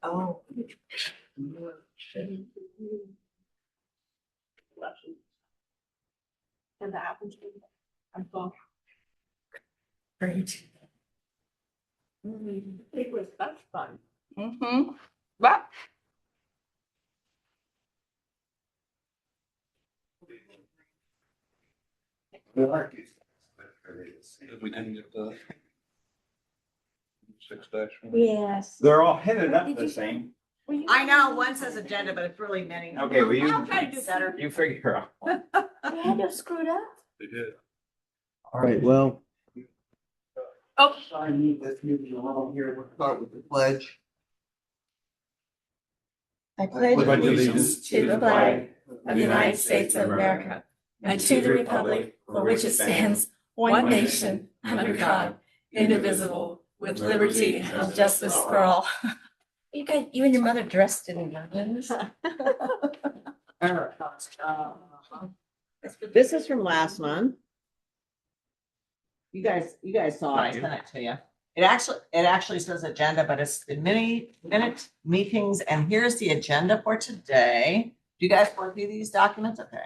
Oh. And that happens. I'm full. Great. It was such fun. Mm-hmm. But We didn't get the 6-1. yes. They're all headed up the same. I know, one says agenda, but it's really many. Okay, well, I'll try to do better. you figure out. We had to screwed up. They did. All right, well. Oh. I need this meeting along here. We'll start with the pledge. I pledge Pledge allegiance to the flag of the United States of America and to the republic for which it stands, one nation, under God, indivisible, with liberty and justice for all. You guys, you and your mother dressed in London's. This is from last month. You guys saw it. I sent it to you. It actually says agenda, but it's the minute meetings, and here's the agenda for today. Do you guys want to do these documents? Okay.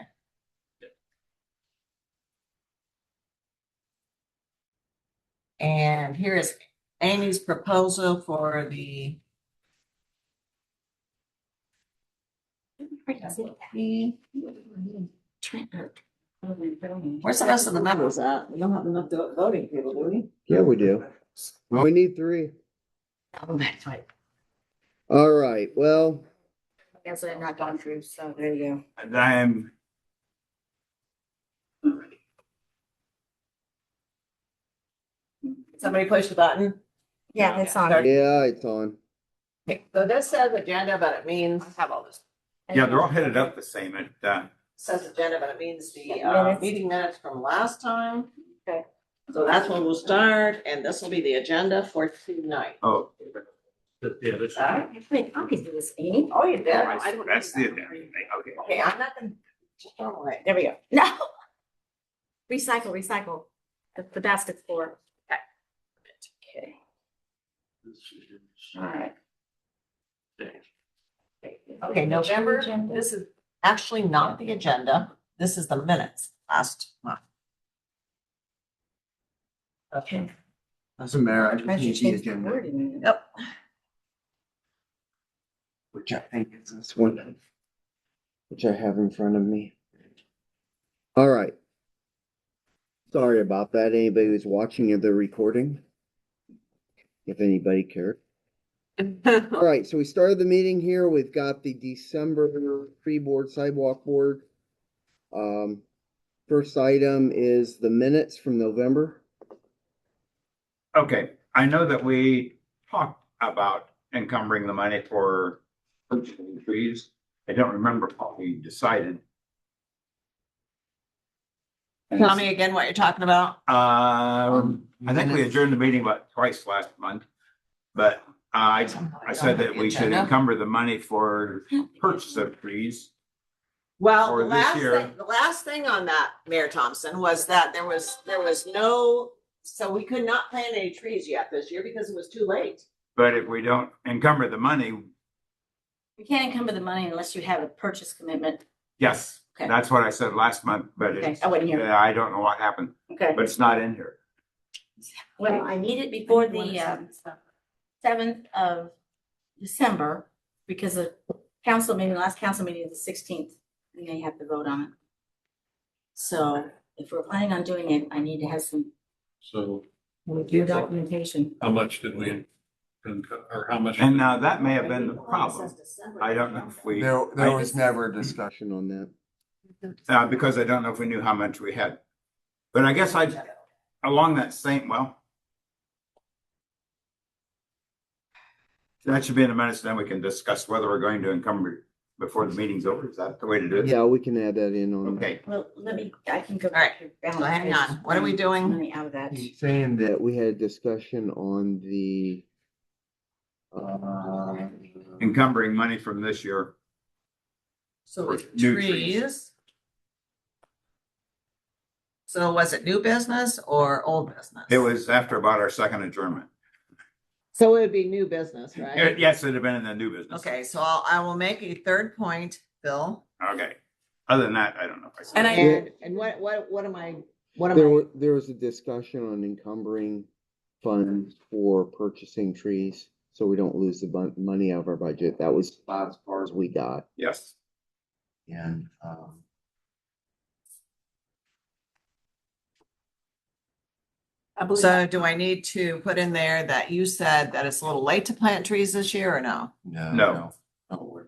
And here is Amy's proposal for the where's the rest of the members at? We don't have enough voting people, do we? Yeah, we do. We need 3. Oh, that's right. All right, well, Guess I've not gone through, so there you go. And I'm. Somebody push the button. Yeah, it's on. yeah, it's on. Okay, so this says agenda, but it means, I have all this. Yeah, they're all headed up the same. It, Says agenda, but it means the Minutes. meeting minutes from last time. Okay. So that's when we'll start, and this will be the agenda for tonight. oh, Yeah, this. Wait, I can do this, Amy. Oh, you did? that's the agenda. Okay. Okay, I'm not gonna. Just throw it away. There we go. No. Recycle. The basket's for. Okay. All right. Okay, November, this is actually not the agenda. This is the minutes last month. Okay. Doesn't matter. I just I should need the change the agenda, wording. Yep. which I think is this one, which I have in front of me. All right. Sorry about that. Anybody who's watching the recording, if anybody cared. All right, so we started the meeting here. We've got the December pre-board sidewalk board. First item is the minutes from November. Okay, I know that we talked about encumbering the money for purchasing trees. I don't remember what we decided. Tell me again what you're talking about. I think we adjourned the meeting about twice last month, but I said that we should encumber the money for purchase of trees. Well, for this year. the last thing on that, Mayor Thompson, was that there was no, so we could not plant any trees yet this year because it was too late. But if we don't encumber the money, We can't encumber the money unless you have a purchase commitment. yes, Okay. that's what I said last month, but Okay, it's, I wasn't here. I don't know what happened, Okay. but it's not in here. Well, I need it before the 7th of December because the last council meeting is the 16th, and they have to vote on it. So if we're planning on doing it, I need to have some So documentation. how much did we, or how much? And now that may have been the problem. I don't know if we. There I- was never a discussion on that. Because I don't know if we knew how much we had. But I guess along that same, well. That should be in the minutes, then we can discuss whether we're going to encumber before the meeting's over. Is that the way to do it? Yeah, we can add that in on. Okay, Well, I can go. All right, to so balance hang this on. What are we doing? Money out of that. He's saying that we had a discussion on the. encumbering money from this year. So with New trees. trees. So was it new business or old business? It was after about our second adjournment. So it would be new business, right? Yes, it'd have been in the new business. Okay, so I will make a third point, Bill. Okay. Other than that, I don't know if I said. And I- it. And what am I, There was a discussion on encumbering funds for purchasing trees, so we don't lose the money out of our budget. That was about as far as we got. Yes. And, I believe so do I need to put in there that you said that it's a little late to plant trees this year or no? No.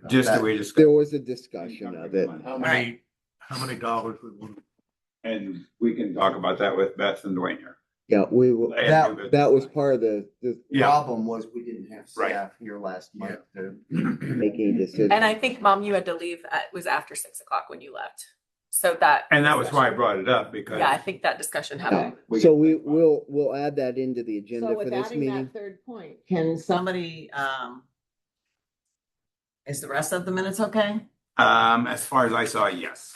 Just that we just. there was a discussion of it. How many dollars would one? And we can talk about that with Beth and Dwayne here. Yeah, we will, And new business. that was part of the Yeah. problem was we didn't have Right. staff here last month to make any decisions. And I think, Mom, you had to leave it was after 6 o'clock when you left. So that. And that was why I brought it up because. Yeah, I think that discussion happened. So we'll add that into the agenda for this meeting. third point. Can somebody, is the rest of the minutes okay? As far as I saw, yes.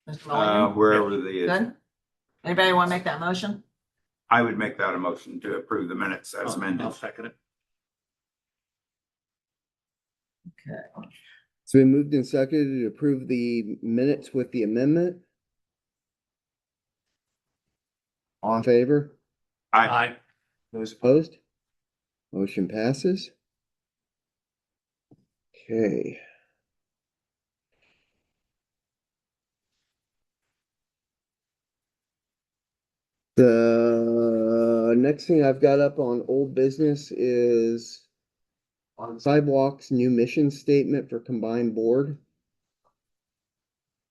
Mr. Mulligan? Wherever the, Good? Anybody want to make that motion? I would make that a motion to approve the minutes as I'll amended. second it. Okay. So we moved and seconded to approve the minutes with the amendment. All in favor? I, Those opposed? Motion passes. Okay. The next thing I've got up on old business is on Sidewalk's new mission statement for combined board.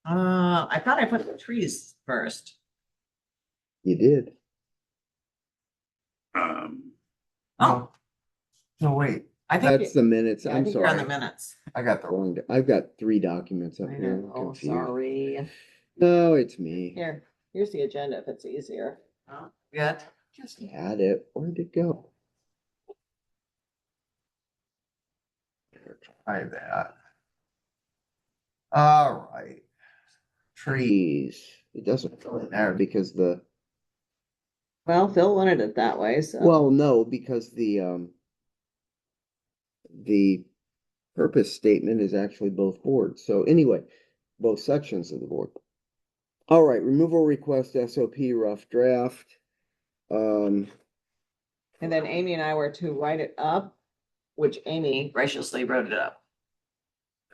I thought I put the trees first. You did. Oh, No, wait, I think, That's the minutes. I I'm think you're on the sorry. minutes. I got the wrong. I've got 3 documents up I here. know. I'm Oh, confused. sorry. No, it's me. Here's the agenda if it's easier. Oh, good. Just add it. Where'd it go? Try that. All right. Trees. It doesn't really matter because Well, Phil wanted it that way, so. well, no, because the purpose statement is actually both boards. So anyway, both sections of the board. All right, removal request SOP rough draft. And then Amy and I were to write it up, which Amy graciously wrote it up.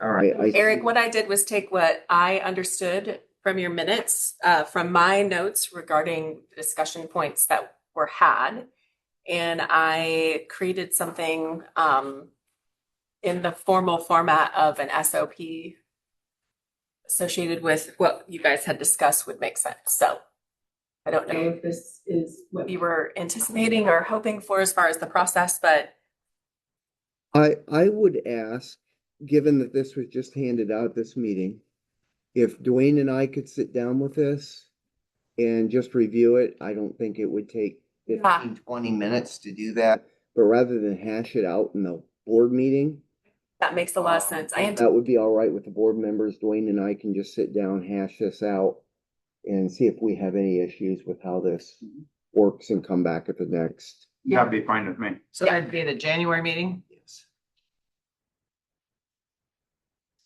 All right. Eric, what I did was take what I understood from your minutes, from my notes regarding discussion points that were had. And I created something in the formal format of an SOP associated with what you guys had discussed would make sense. So I don't know if this is what you were anticipating or hoping for as far as the process, but I would ask, given that this was just handed out at this meeting, if Dwayne and I could sit down with this and just review it. I don't think it would take 15-20 minutes to do that, but rather than hash it out in the board meeting, that makes a lot of sense. that would be all right with the board members. Dwayne and I can just sit down, hash this out and see if we have any issues with how this works and come back at the next. that'd be fine with me. So that'd be the January meeting? Yes.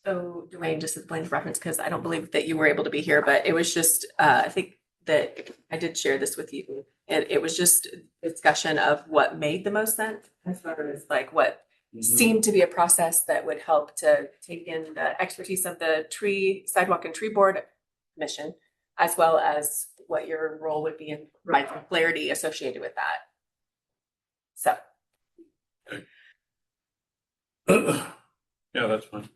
So Dwayne, just as a point of reference, because I don't believe that you were able to be here, but it was just, I think that I did share this with you. And it was just a discussion of what made the most sense as far as like what seemed to be a process that would help to take in the expertise of the sidewalk and tree board mission, as well as what your role would be and provide some clarity associated with that. So. Yeah, that's fine.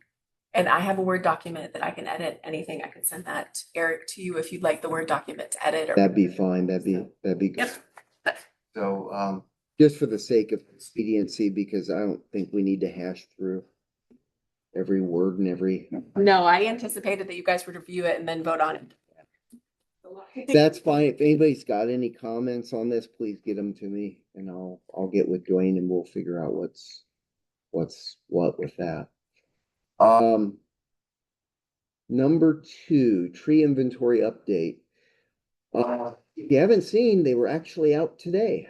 And I have a Word document that I can edit anything. I can send that, Eric, to you if you'd like the Word document to edit. Or That'd be fine. That'd be good. Yep. So, Just for the sake of expediency, because I don't think we need to hash through every word and every. No, I anticipated that you guys would review it and then vote on it. That's fine. If anybody's got any comments on this, please get them to me and I'll get with Dwayne and we'll figure out what's what with that. Number 2, tree inventory update. If you haven't seen, they were actually out today.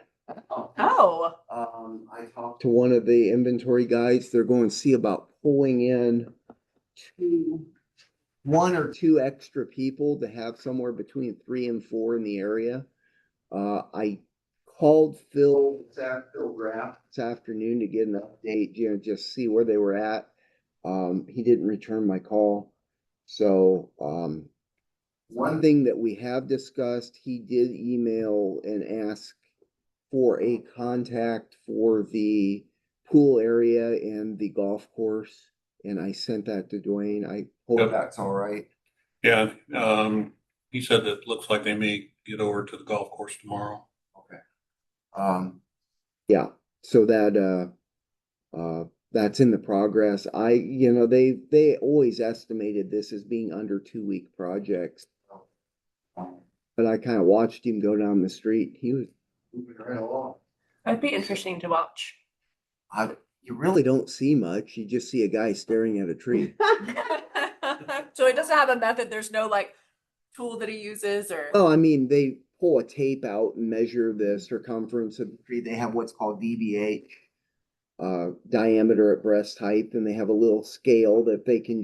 Oh, I talked to one of the inventory guys. They're going to see about pulling in one or two extra people to have somewhere between 3 and 4 in the area. I called Phil Graff this afternoon to get an update, just see where they were at. He didn't return my call. So, one thing that we have discussed, he did email and ask for a contact for the pool area and the golf course. And I sent that to Dwayne. I hope Yep. that's all right. Yeah, he said that it looks like they may get over to the golf course tomorrow. Yeah, so that's in the progress. They always estimated this as being under 2-week projects. But I kind of watched him go down the street. He was moving right along. that'd be interesting to watch. You really don't see much. You just see a guy staring at a tree. So it doesn't have a method. There's no like tool that he uses or. Well, I mean, they pull a tape out and measure the circumference of the tree. They have what's called DBH, diameter at breast height, and they have a little scale that they can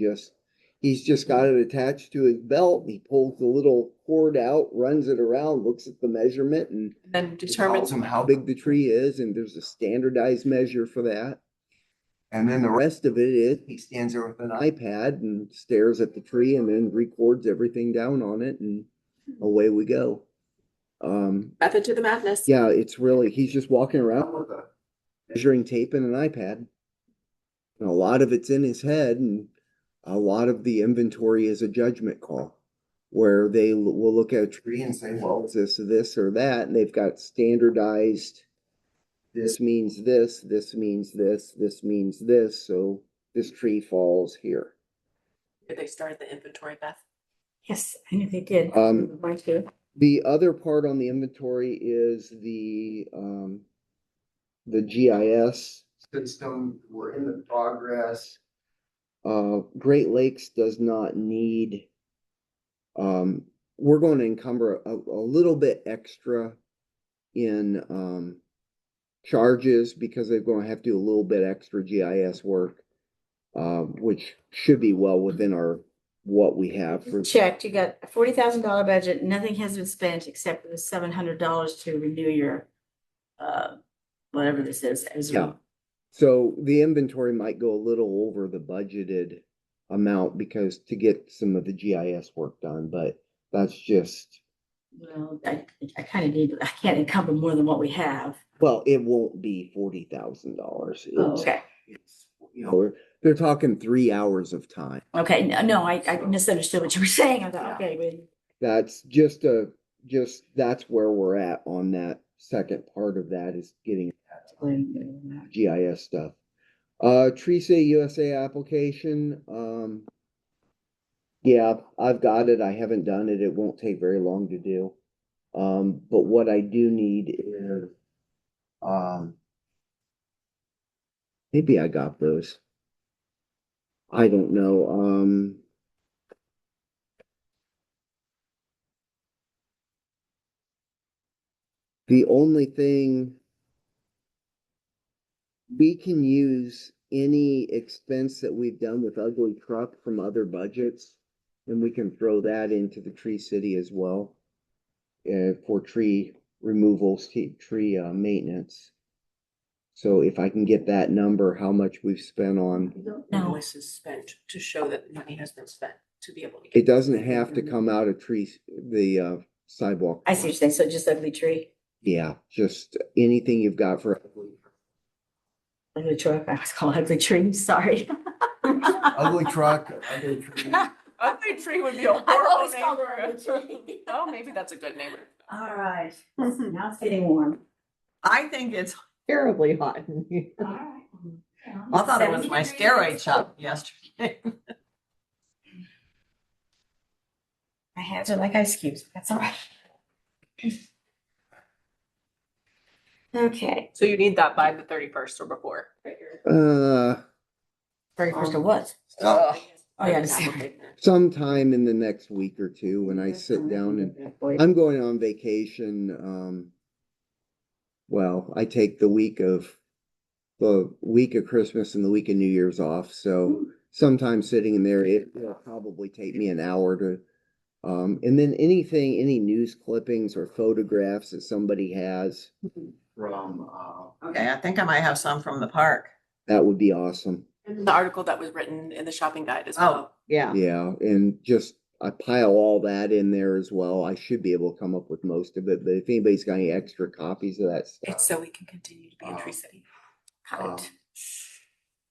he's just got it attached to his belt. And he pulls the little cord out, runs it around, looks at the measurement, and Then tells determines. him how big the tree is, and there's a standardized measure for that. And then the rest of it is he stands there with an iPad and stares at the tree and then records everything down on it, and away we go. Method to the madness. Yeah, he's just walking around with a measuring tape and an iPad. And a lot of it's in his head, and a lot of the inventory is a judgment call where they will look at a tree and say, well, is this or that? And they've got standardized, this means this, this means this, this means this. So this tree falls here. Did they start the inventory, Beth? Yes, I knew they did. Mine too. The other part on the inventory is the GIS system. We're in the progress. Great Lakes does not need, we're going to encumber a little bit extra in charges because they're going to have to do a little bit extra GIS work, which should be well within what we have for. Checked, you got a $40,000 budget, nothing has been spent except for the $700 to renew your, whatever this is. Yeah. So the inventory might go a little over the budgeted amount because to get some of the GIS work done, but that's just. Well, I kind of need, I can't encumber more than what we have. Well, it won't be $40,000. Oh, okay. It's, they're talking 3 hours of time. Okay, no, I misunderstood what you were saying. I thought, okay, but. That's that's where we're at on that second part of that is getting GIS stuff. Tree Say USA application. Yeah, I've got it. I haven't done it. It won't take very long to do. But what I do need is, maybe I got those. I don't know. The only thing we can use any expense that we've done with Ugly Truck from other budgets, and we can throw that into the Tree City as well, for tree removals, tree maintenance. So if I can get that number, how much we've spent on. Invoices spent to show that money has been spent to be able to. It doesn't have to come out of the sidewalk. I see what you're saying, so just ugly tree, Yeah, just anything you've got for ugly truck, I was calling ugly tree, sorry. ugly truck, ugly tree. Ugly tree would be a I've horrible always name called for it it. ugly tree. Oh, maybe that's a good name. All right, now it's getting warm. I think it's terribly hot in here. All right. I thought it was my 70 steroid degrees. shot yesterday. My hands are like ice cubes, that's all right. Okay. So you need that by the 31st or before. 31st of what? Ugh. Oh, yeah. No. sometime in the next week or two when I sit down and I'm going on vacation. Well, I take the week of Christmas and the week of New Year's off. So sometime sitting in there, it'll probably take me an hour to, and then any news clippings or photographs that somebody has from, Okay, I think I might have some from the park. that would be awesome. And the article that was written in the shopping guide as Oh, well. yeah. Yeah, and just I pile all that in there as well. I should be able to come up with most of it, but if anybody's got any extra copies of that stuff. It's so we can continue to be in Tree City. Got it.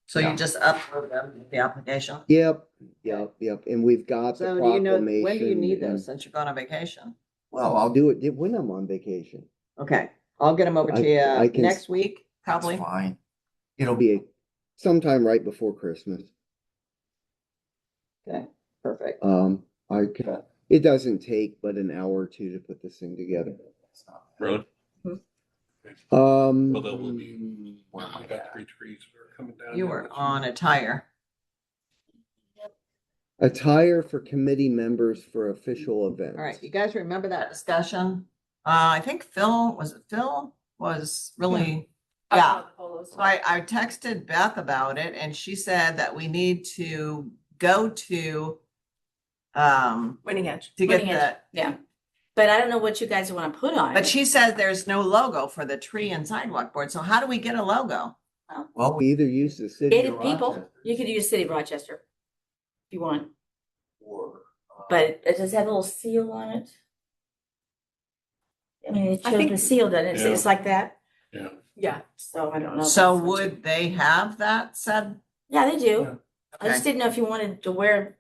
So you just upload them with the application? Yep. And we've got the So do you know, proclamation. when do you need and- those since you're going on vacation? Well, I'll do it when I'm on vacation. Okay, I'll get them over I to you can- next week, That's probably. fine. It'll be sometime right before Christmas. Okay, perfect. It doesn't take but an hour or two to put this thing together. Really? Well, that will be- I got 3 trees that are coming down. You here. were on attire. attire for committee members for official events. All right, you guys remember that discussion? I think Phil was really, yeah. So I texted Beth about it and she said that we need to go to Winning Edge. to get Winning the, Edge. Yeah. But I don't know what you guys want to put on but it. she says there's no logo for the tree and sidewalk board. So how do we get a logo? Well, we either use the city. Gated of people, Rochester you could use City of Rochester if you want, or, but it does have a little seal on it. I mean, it I shows think- the seal, doesn't it? Yeah. It's like that. Yeah. Yeah. So I don't know. if So that's what you- would they have that said? Yeah, they do. Yeah. I just Okay. didn't know if you wanted to wear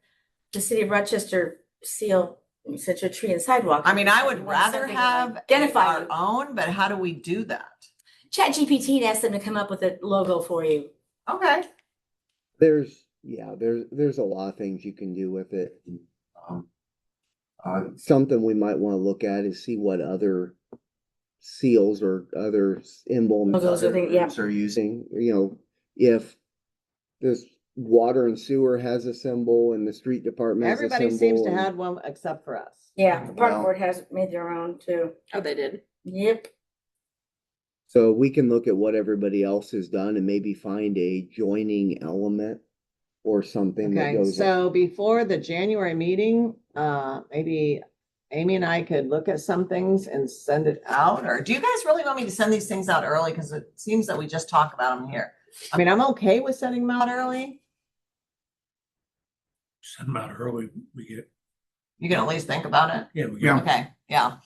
the City of Rochester seal, such a tree and sidewalk. I mean, I would You want rather something to have identify our you. own, but how do we do that? ChatGPT and ask them to come up with a logo for you. Okay. there's a lot of things you can do with it. Something we might want to look at is see what other seals or other emblems Logos or other things, yeah. groups are using. If this water and sewer has a symbol and the street department has a Everybody seems symbol to and- have one except for us. Yeah, the park Well- board has made their own too. Oh, they did. Yep. So we can look at what everybody else has done and maybe find a joining element or something that Okay, goes. so before the January meeting, maybe Amy and I could look at some things and send it out, or do you guys really want me to send these things out early? Because it seems that we just talk about them here. I mean, I'm okay with sending them out early. Send them out early. We get, You can at least think about it. yeah, we Yeah. get. Okay, yeah,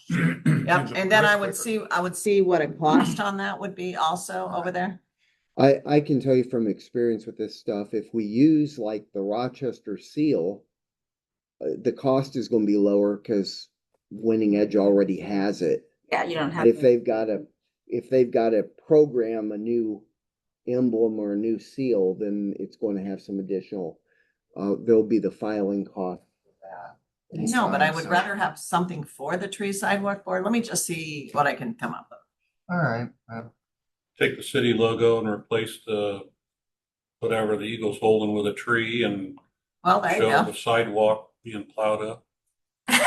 yep. And then I would see what a cost on that would be also over there. I can tell you from experience with this stuff, if we use like the Rochester seal, the cost is going to be lower because Winning Edge already has it. Yeah, you don't have. If they've got to program a new emblem or a new seal, then it's going to have some additional, there'll be the filing cost for that. No, but I would So- rather have something for the tree sidewalk board. Let me just see what I can come up with. All right. Take the city logo and replace the, whatever the eagle's holding with a tree and Well, there you show go. the sidewalk being plowed up. Maybe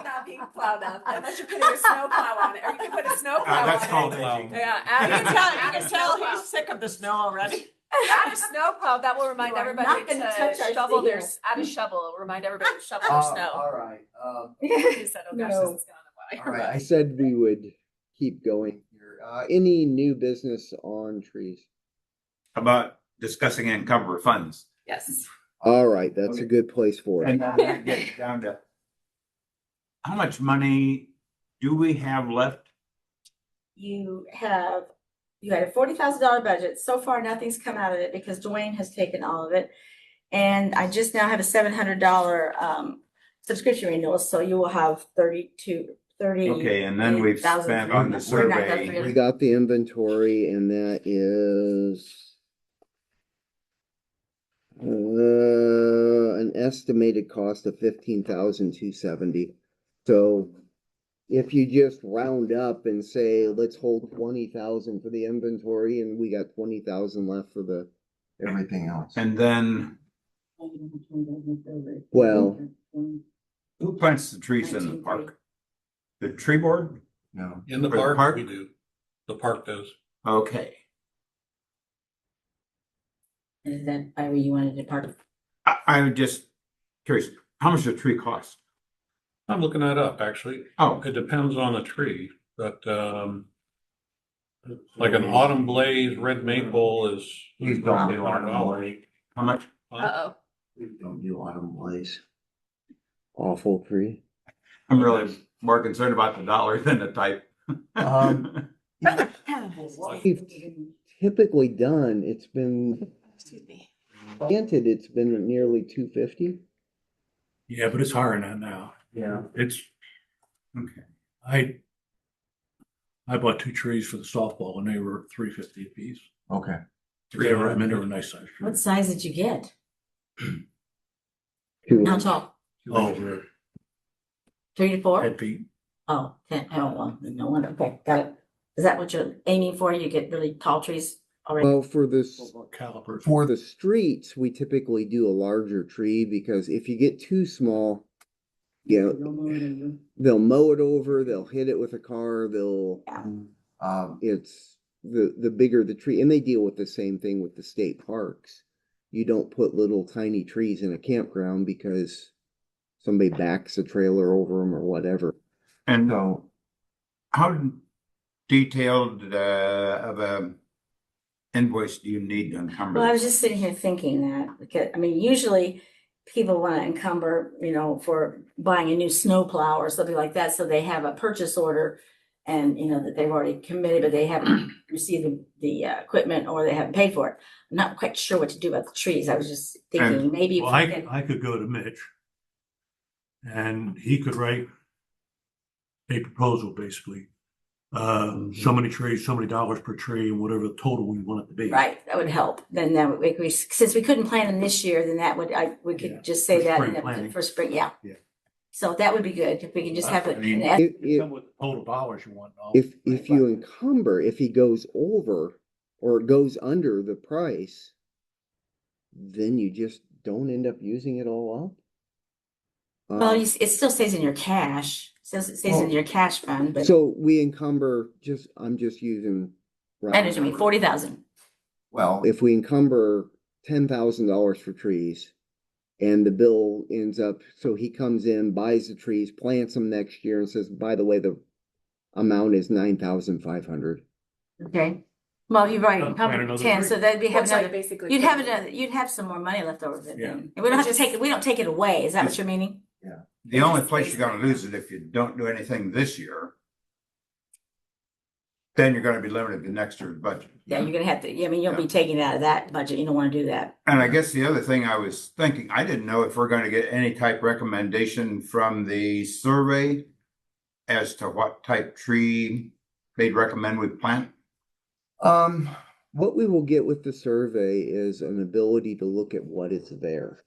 not being plowed up, unless you're putting a snow plow on it, or you can put a snow plow on it. That's called Plow. Yeah, You add can a- tell, you add a can tell snowplow. he's sick of the snow already. Add a snow plow, that will remind You are everybody not gonna touch to our shovel their, seal. add a shovel, remind everybody to shovel their snow. All right. You said, oh gosh, this No. is gone All away. right. I said we would keep going here. Any new business on trees? How about discussing encumber funds? Yes. All right, that's a Okay. good place for And it. then that gets down to how much money do we have left? You had a $40,000 budget. So far, nothing's come out of it because Dwayne has taken all of it. And I just now have a $700 subscription renewal, so you will have 30. Okay, and then we've spent on the survey. We got the inventory and that is an estimated cost of 15,270. So if you just round up and say, let's hold 20,000 for the inventory and we got 20,000 left for the, Everything else. And then Well, Who plants the trees in the park? The tree board? No. In the For the park, park? we do. The park does. Okay. Is that where you wanted to park? I'm just curious, how much does a tree cost? I'm looking that up, actually. Oh, It depends on the tree, but, like an autumn blaze red maple is. Please don't do $100. how much? Uh-oh. Please don't do autumn blaze. awful tree. I'm really more concerned about the dollar than the type. Um, We've typically done, it's been Excuse me. planted, it's been nearly 250. Yeah, but it's higher than that now. Yeah. It's, Okay. I bought 2 trees for the softball and they were $350 a piece. Okay. They were, I mean, they were nice size What trees. size did you get? Two- How tall? Oh, they're 3 to 4? 10 feet. Oh, 10. Oh, well, no wonder. Okay, got it. Is that what you're aiming for? You get really tall trees already? Well, for this, Calipers. for the streets, we typically do a larger tree because if you get too small, you know, they'll mow it over, they'll hit it with a car, they'll, it's the bigger the tree, and they deal with the same thing with the state parks. You don't put little tiny trees in a campground because somebody backs a trailer over them or whatever. And So, how detailed of a invoice do you need to encumber? Well, I was just sitting here thinking that, because, I mean, usually people want to encumber, you know, for buying a new snowplow or something like that, so they have a purchase order and, you know, that they've already committed, but they haven't received the equipment or they haven't paid for it. I'm not quite sure what to do about the trees. I was just thinking maybe if Well, we could. I could go to Mitch and he could write a proposal, basically. So many trees, so many dollars per tree, and whatever the total we want it to be. Right, that would help. Then that would, since we couldn't plan them this year, then that would, we Yeah, could just say for that spring in the- planning. for spring, yeah. Yeah. So that would be good if we could just have it. I mean, an Come with the total dollars you want. and all. If you encumber, if he goes over or goes under the price, then you just don't end up using it all up. Well, it still stays in your cash, it stays in Well, your cash fund, but So we encumber, I'm just using. round and it's gonna be numbers. 40,000. well, If we encumber $10,000 for trees and the bill ends up, so he comes in, buys the trees, plants them next year and says, by the way, the amount is 9,500. Okay. Well, you've already Plant encumbered another 10, tree. so that'd be have Looks like another, basically. you'd have another, you'd have some more money left over then. Yeah. And we don't have to take it, we don't take it away. Is that what you're meaning? The only place you're gonna lose it if you don't do anything this year. Then you're gonna be limited to next year's budget. Yeah, you're gonna have to, I mean, you'll be Yeah. taking it out of that budget. You don't want to do that. And I guess the other thing I was thinking, I didn't know if we're gonna get any type recommendation from the survey as to what type tree they'd recommend we plant. What we will get with the survey is an ability to look at what is there.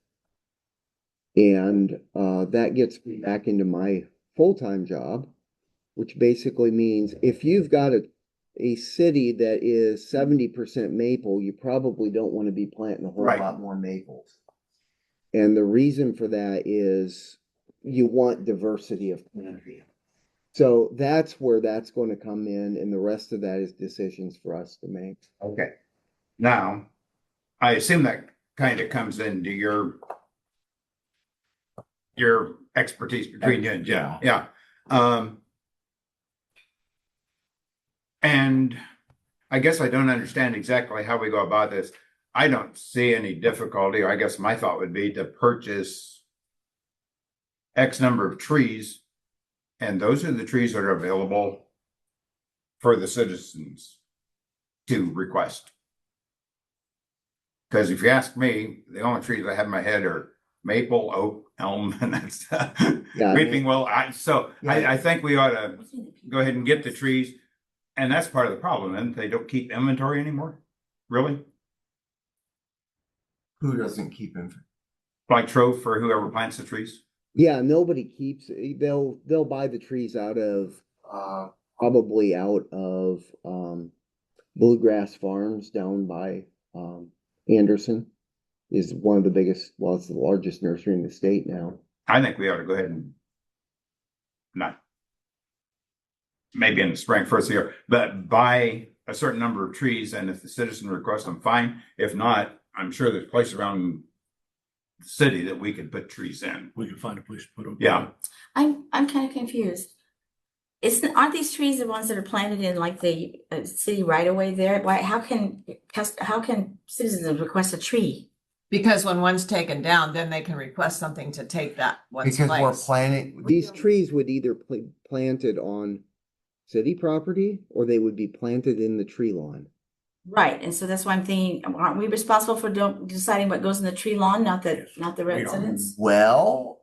And that gets me back into my full-time job, which basically means if you've got a city that is 70% maple, you probably don't want to be planting a whole Right. lot more maples. And the reason for that is you want diversity of planting. So that's where that's going to come in, and the rest of that is decisions for us to make. Okay. Now, I assume that kind of comes into your expertise between you and Jim. Yeah. And I guess I don't understand exactly how we go about this. I don't see any difficulty, or I guess my thought would be to purchase X number of trees, and those are the trees that are available for the citizens to request. Because if you ask me, the only trees I have in my head are maple, oak, elm, and that's Yeah. weeping willow. I think we ought to go ahead and get the trees. And that's part of the problem, and they don't keep inventory anymore, really? who doesn't keep him? Like trove for whoever plants the trees? Yeah, nobody keeps, they'll buy the trees out of, probably out of, Bluegrass Farms down by, Anderson. is one of the biggest, well, it's the largest nursery in the state now. I think we ought to go ahead and not maybe in the spring, first year, but buy a certain number of trees, and if the citizen requests them, fine. If not, I'm sure there's places around the city that we could put trees in. We can find a place to put them. Yeah. I'm kind of confused. Aren't these trees the ones that are planted in like the city right away there? Why, how can citizens request a tree? Because when one's taken down, then they can request something to take that one's Because we're place. planning. These trees would either planted on city property or they would be planted in the tree lawn. Right, and so that's why I'm thinking, aren't we responsible for deciding what goes in the tree lawn, not the we are. residents? Well,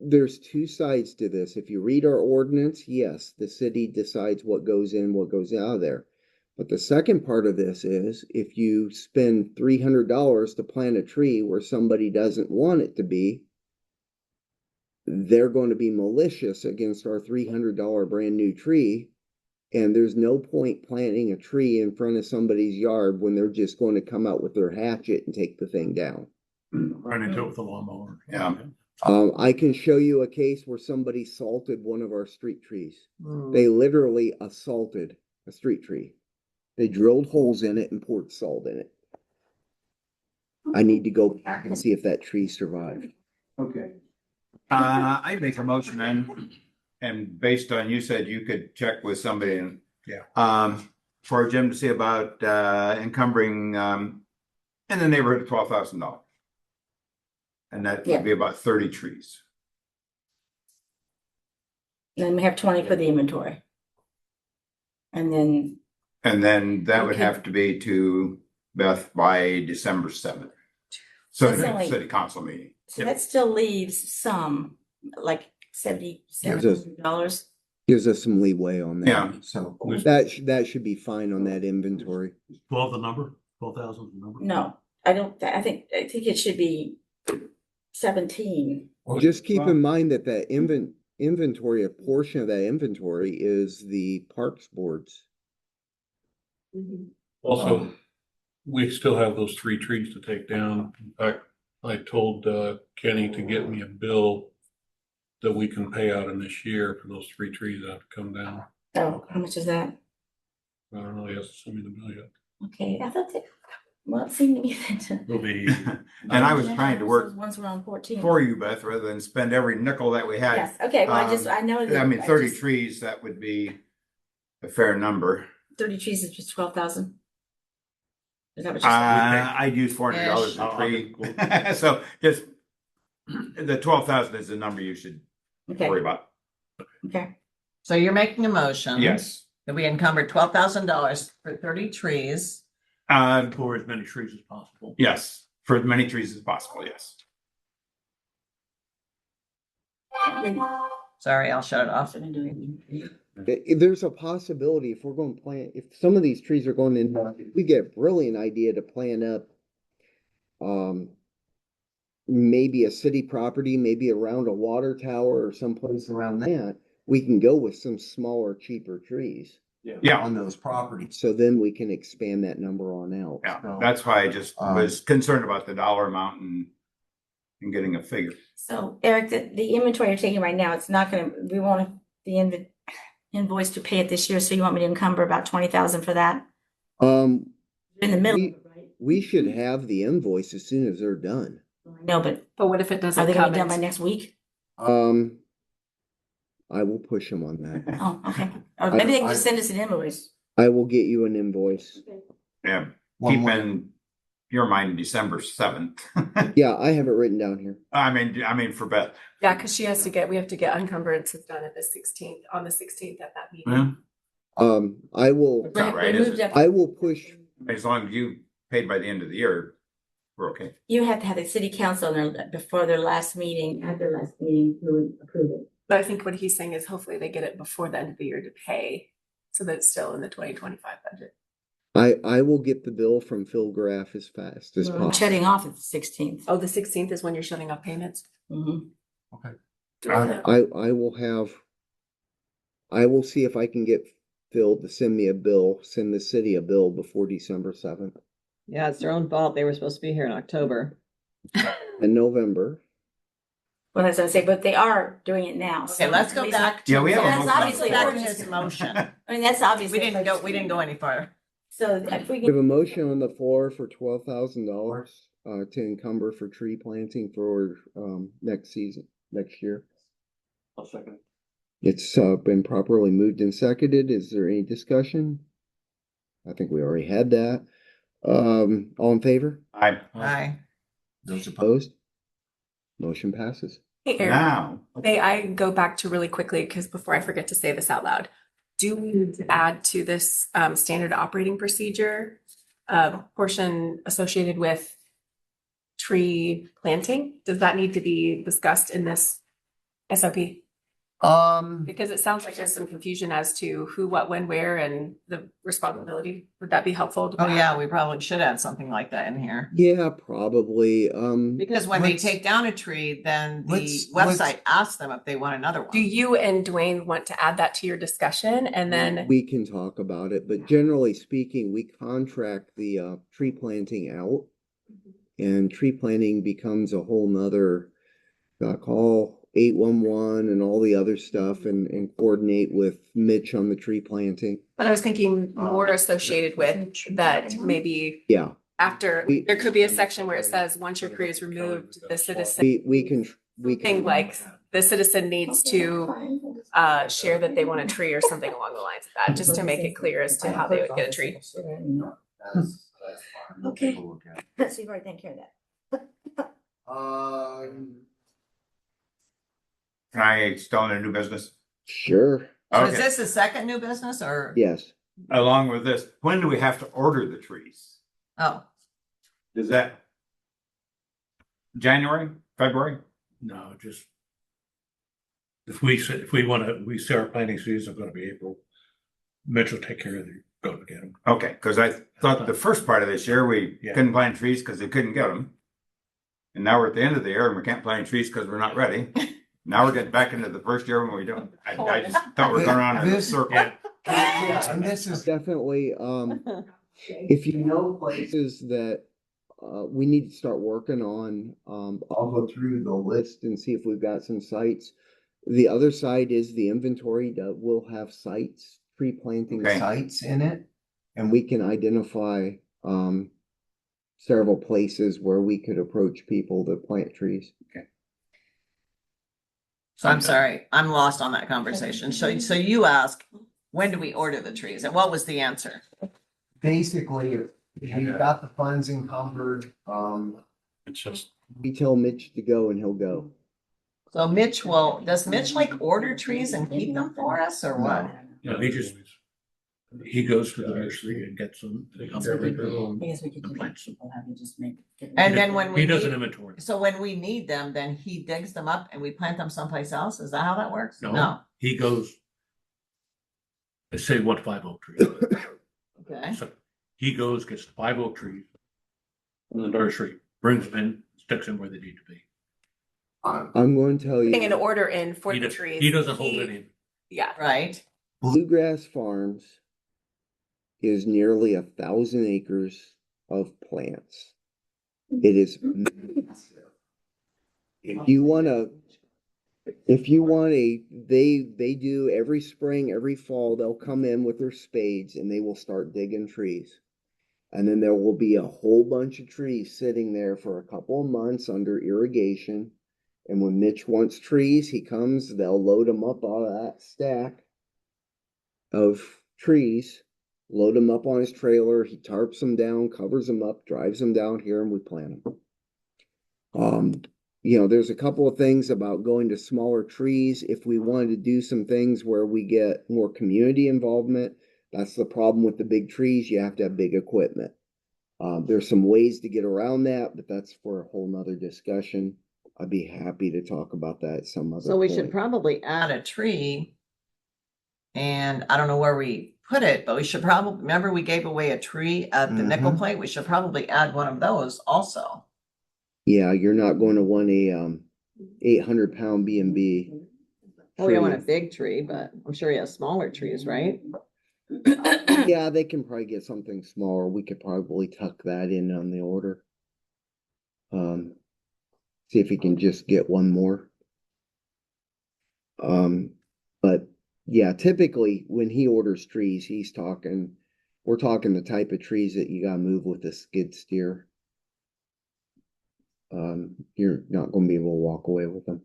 There's two sides to this. If you read our ordinance, yes, the city decides what goes in, what goes out of there. But the second part of this is if you spend $300 to plant a tree where somebody doesn't want it to be, they're going to be malicious against our $300 brand new tree. And there's no point planting a tree in front of somebody's yard when they're just going to come out with their hatchet and take the thing down. Run into it with a lawnmower. Yeah. I can show you a case where somebody salted one of our street trees. Hmm. They literally assaulted a street tree. They drilled holes in it and poured salt in it. I need to go back and see if that tree survived. Okay. I make a motion then, and based on, you said you could check with somebody and. Yeah. For Jim to see about, encumbering, in the neighborhood of $12,000. And that Yeah. would be about 30 trees. Then we have 20 for the inventory. And then, And then that would Okay. have to be to Beth by December 7th. So That's the only- city council meeting. so that still leaves some, like $7,700. Gives us some leeway on that. Yeah. so That should be fine on that inventory. 12 the number? 12,000 is the number? No, I think it should be 17. Just keep in mind that inventory, a portion of that inventory is the parks boards. Also, we still have those 3 trees to take down. In fact, I told Kenny to get me a bill that we can pay out in this year for those 3 trees that have to come down. Oh, how much is that? I don't know, he hasn't sent me the bill yet. Okay, I thought that, well, it seemed to me that. It'll be, And I was trying to work Once we're on 14. for you, Beth, rather than spend every nickel that we had. Yes, okay, well, I know. that- I mean, I 30 just- trees, that would be a fair number. 30 trees is just 12,000. Is that what you said? I'd use $400 a tree. So just, the 12,000 is the number you should Okay, worry about. okay. So you're making a motion. Yes. That we encumber $12,000 for 30 trees. for as many trees as possible. Yes, for as many trees as possible, yes. Sorry, I'll shut it off. There's a possibility if we're going to plant, if some of these trees are going in, we get a brilliant idea to plant up maybe a city property, maybe around a water tower or someplace around that, we can go with some smaller, cheaper trees. Yeah, on those properties. So then we can expand that number on out. yeah, that's why I just was concerned about the dollar amount and getting a figure. So Eric, the inventory you're taking right now, it's not gonna, we won't have the invoice to pay it this year, so you want me to encumber about 20,000 for that? Um, In the middle, We- right? we should have the invoice as soon as they're done. No, but But what if it are doesn't they gonna come be done by in? next week? I will push them on that. Oh, okay. Or maybe they can just send us an invoice. I will get you an invoice. Yeah, One keep more- in your mind December 7th. Yeah, I have it written down here. I mean for Beth. Yeah, because we have to get encumbrances done at the 16th, on the 16th at that meeting. Yeah, I will, not right, We is moved it? up- I will push, as long as you paid by the end of the year, we're okay. You have to have the city council on their, before their last meeting, at their last meeting, to approve it. But I think what he's saying is hopefully they get it before the end of the year to pay, so that it's still in the 2025 budget. I will get the bill from Phil Graff as fast as I'm possible. shutting off at the 16th. Oh, the 16th is when you're shutting off payments? Mhm. I will see if I can get Phil to send me a bill, send the city a bill before December 7th. Yeah, it's their own fault. They were supposed to be here in October. In November. Well, as I say, but they are doing it now. Okay, let's go back to. Yeah, we have a That's motion on the obviously floor. Back to his motion. I mean, that's obviously. We didn't go any farther. So if we We have can, a motion on the floor for $12,000 to encumber for tree planting for next season, next year. I'll second. It's been properly moved and seconded. Is there any discussion? I think we already had that. All in favor? Aye. Those opposed? Opposed? Motion passes. Hey, Eric, Now, may I go back to really quickly, because before I forget to say this out loud, do we need to add to this standard operating procedure portion associated with tree planting? Does that need to be discussed in this SOP? Because it sounds like there's some confusion as to who, what, when, where, and the responsibility. Would that be helpful? to Oh, add? yeah, we probably should add something like that in here. Yeah, probably. Because when they Let's- take down a tree, then the let's- website asks them if they want another one. Do you and Dwayne want to add that to your discussion? And then, We can talk about it, but generally speaking, we contract the tree planting out. And tree planting becomes a whole nother, call 811 and all the other stuff and coordinate with Mitch on the tree planting. but I was thinking more associated with that maybe Yeah, after, We- there could be a section where it says, once your tree is removed, the citizen, we can, thing like the citizen needs to share that they want a tree or something along the lines of that, just to make it clear as to how they would get a tree. Okay. We'll look at it. so you've already taken care of that. can I start a new business? Sure, So is Okay, this the second new business or? yes. along with this, when do we have to order the trees? Oh, Is that January, February? No, just. If we wanna, we say our planting season is gonna be April. Mitch will take care of the, go to get them. Okay, because I thought the first part of this year, we Yeah. couldn't plant trees because they couldn't get them. And now we're at the end of the year and we can't plant trees because we're not ready. Now we're getting back into the first year when we don't. I just thought we were going around in a This- circle. Yeah, and this is, Definitely, if you know places that we need to start working on, I'll go through the list and see if we've got some sites. The other side is the inventory that will have sites, tree planting Okay. sites in it. And we can identify several places where we could approach people to plant trees. so I'm sorry, I'm lost on that conversation. So you ask, when do we order the trees? And what was the answer? basically, if you've got the funds encumbered, It's just, We tell Mitch to go and he'll go. So does Mitch like order trees and keep them for us or what? No, he goes to the nursery and gets them. They come to their home Because we could and do plants that. them. We'll have you just make. And then when we He does an need, inventory. so when we need them, then he digs them up and we plant them someplace else? Is that how that works? No, he goes. Let's say one 5 oak tree. Okay. So he goes, gets the 5 oak trees from the nursery, brings them in, sticks them where they need to be. I'm going to tell Putting an you, order in for He the does- trees. He doesn't hold any. Yeah. Right. Bluegrass Farms is nearly 1,000 acres of plants. It is massive. If you want they do every spring, every fall, they'll come in with their spades and they will start digging trees. And then there will be a whole bunch of trees sitting there for a couple of months under irrigation. And when Mitch wants trees, he comes, they'll load them up out of that stack of trees, load them up on his trailer, he tarps them down, covers them up, drives them down here, and we plant them. There's a couple of things about going to smaller trees. If we wanted to do some things where we get more community involvement, that's the problem with the big trees. You have to have big equipment. There's some ways to get around that, but that's for a whole nother discussion. I'd be happy to talk about that at some other So we should point. probably add a tree. And I don't know where we put it, but we should probably, remember we gave away a tree at the nickel Mhm. plate? We should probably add one of those also. Yeah, you're not going to want a 800-pound B&B. Oh, we don't want a big tree, but I'm sure he has smaller trees, right? Yeah, they can probably get something smaller. We could probably tuck that in on the order. See if he can just get one more. But yeah, typically when he orders trees, we're talking the type of trees that you gotta move with a skid steer. You're not gonna be able to walk away with them.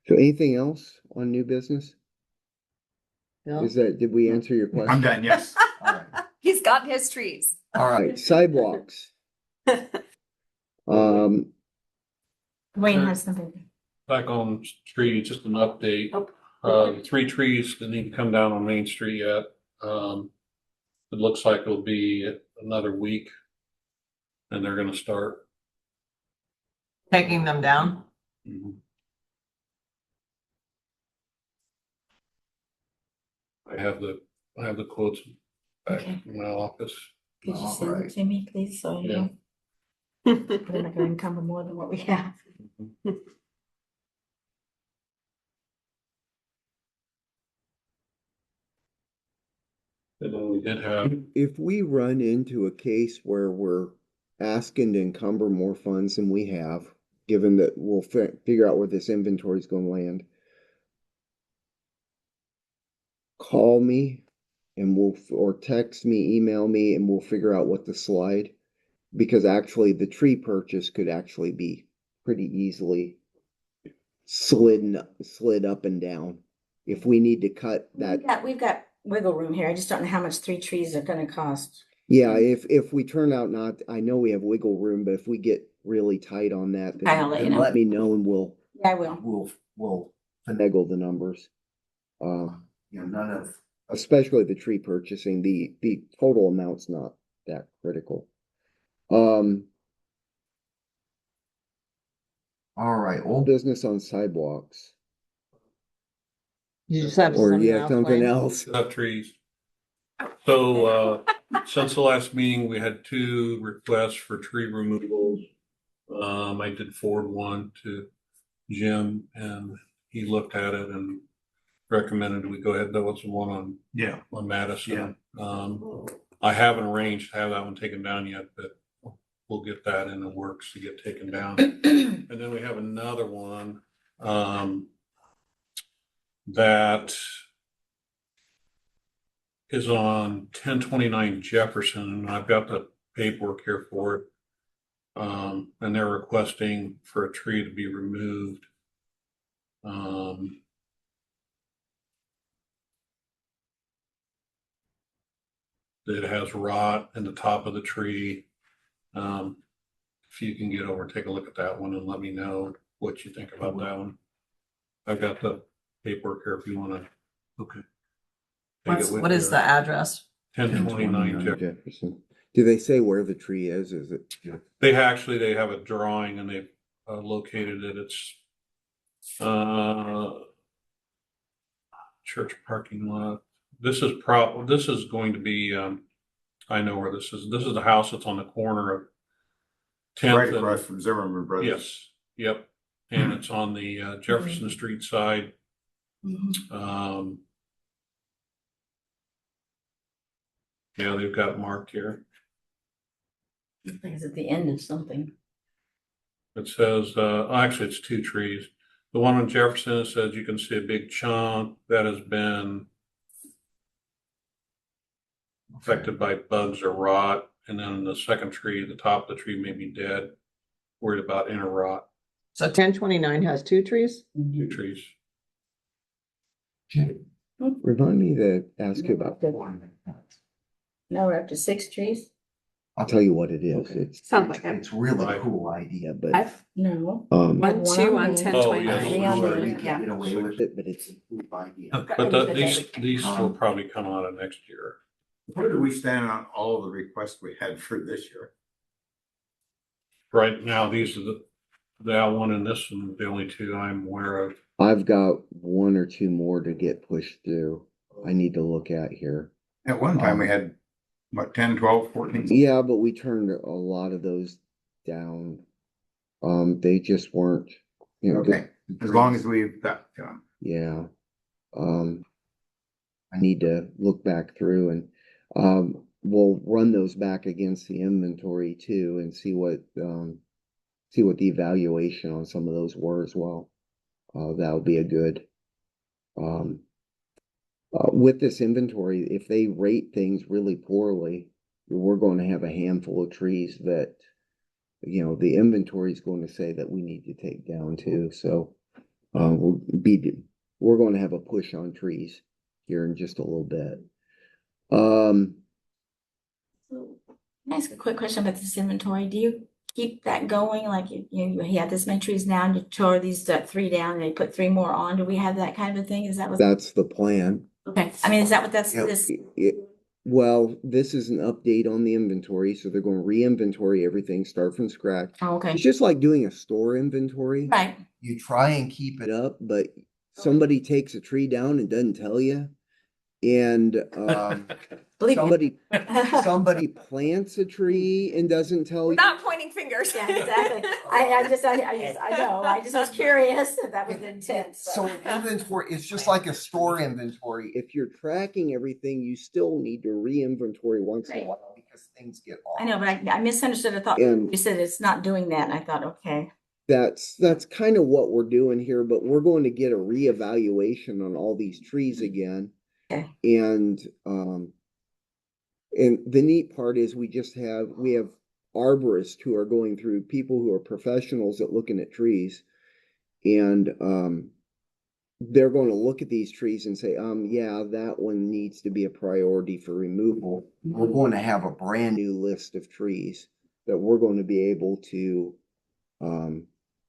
So anything else on new business? Bill? Did we answer your question? I'm done, yes. All right. He's got his trees. All right, sidewalks. Wayne has something. Back on street, just an update. Oh. The 3 trees that need to come down on Main Street yet. It looks like it'll be another week. And they're gonna start. Taking them down? I have the quotes back Okay. in my office. Could you send Alright. it to me, please, so Yeah. we're not gonna encumber more than what we have. And then we did have, If we run into a case where we're asking to encumber more funds than we have, given that we'll figure out where this inventory is gonna land, call me and or text me, email me, and we'll figure out what to slide. Because actually the tree purchase could actually be pretty easily slid up and down. If we need to cut that, We've got wiggle room here. I just don't know how much 3 trees are gonna cost. yeah, if we turn out not, I know we have wiggle room, but if we get really tight on that, I'll let you then know. let me know and Yeah, I will. we'll finagle the numbers. Especially the tree purchasing, the total amount's not that critical. All right, old business on sidewalks, You just have or something you have else, something Wayne? else? cut trees. So, since the last meeting, we had 2 requests for tree removals. I did forward one to Jim and he looked at it and recommended we go ahead. There was one on Madison. I haven't arranged to have that one taken down yet, but we'll get that in the works to get taken down. And then we have another one, that is on 1029 Jefferson, and I've got the paperwork here for it. And they're requesting for a tree to be removed. That has rot in the top of the tree. If you can get over, take a look at that one and let me know what you think about that one. I've got the paperwork here if you wanna. Okay. What is the address? 1029 Jefferson. Jefferson. Do they say where the tree is? Is it? They have a drawing and they've located it. It's church parking lot. This is going to be, I know where this is. This is the house that's on the corner of 10th Right and- across from Zimmerman Brothers. Yes, yep. And it's on the Jefferson Street side. Yeah, they've got it marked here. I think it's at the end of something. It says, actually, it's 2 trees. The one on Jefferson, it says you can see a big chunk that has been affected by bugs or rot. And then the second tree, the top of the tree may be dead, worried about inner rot. So 1029 has 2 trees? 2 trees. Remind me to ask you about. Now we're up to 6 trees? I'll tell you what it is. It's Sounds like it's really Right. cool idea, but I've No. 1-2 on me. 1029. Oh, Three on sorry. me, you can get away with it, but it's a cool idea. But these will probably come out of next year. Where do we stand on all the requests we had for this year? Right now, these are that one and this one, the only 2 I'm aware of. I've got 1 or 2 more to get pushed through. I need to look at here. At one time, we had, what, 10, 12, 14? Yeah, but we turned a lot of those down. They just weren't, you know. Okay, as long as we've got, Yeah. I need to look back through and, we'll run those back against the inventory too and see what the evaluation on some of those were as well. That would be a good, um, with this inventory, if they rate things really poorly, we're going to have a handful of trees that, the inventory is going to say that we need to take down too. So, we're going to have a push on trees here in just a little bit. Can I ask a quick question about this inventory? Do you keep that going? Like you have this many trees now and you tore these 3 down and they put 3 more on. Do we have that kind of a thing? Is that what? That's the plan. Okay, I mean, is that what that's Yep. this? Well, this is an update on the inventory, so they're going to re-inventory everything, start from scratch. Oh, okay, It's just like doing a store inventory. right. You try and keep it up, but somebody takes a tree down and doesn't tell you. And Believe me. somebody plants a tree and doesn't tell you. Not pointing fingers. Yeah, exactly. I know. I just was curious if that was the intent. So inventory, it's just like a store inventory. If you're tracking everything, you still need to re-inventory once in a while because things get off. I know, but I misunderstood. I thought And you said it's not doing that, and I thought, okay. that's kind of what we're doing here, but we're going to get a reevaluation on all these trees again. Okay. And the neat part is we have arborists who are going through, people who are professionals at looking at trees, and they're going to look at these trees and say, yeah, that one needs to be a priority for removal. We're going to have a brand new list of trees that we're going to be able to,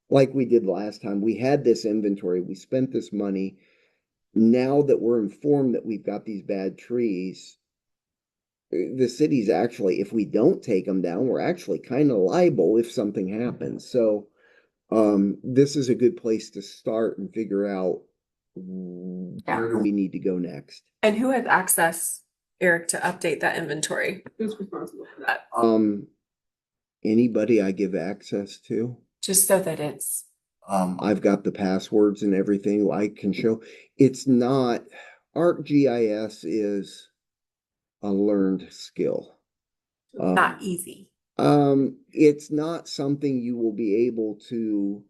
like we did last time. We had this inventory, we spent this money. Now that we're informed that we've got these bad trees, the city's actually, if we don't take them down, we're actually kind of liable if something happens. So, this is a good place to start and figure out where do we need to go next. And who has access, Eric, to update that inventory? Who's responsible for that? Anybody I give access to. Just so that it's. I've got the passwords and everything I can show. It's not, ArcGIS is a learned skill. Not easy. It's not something you will be able to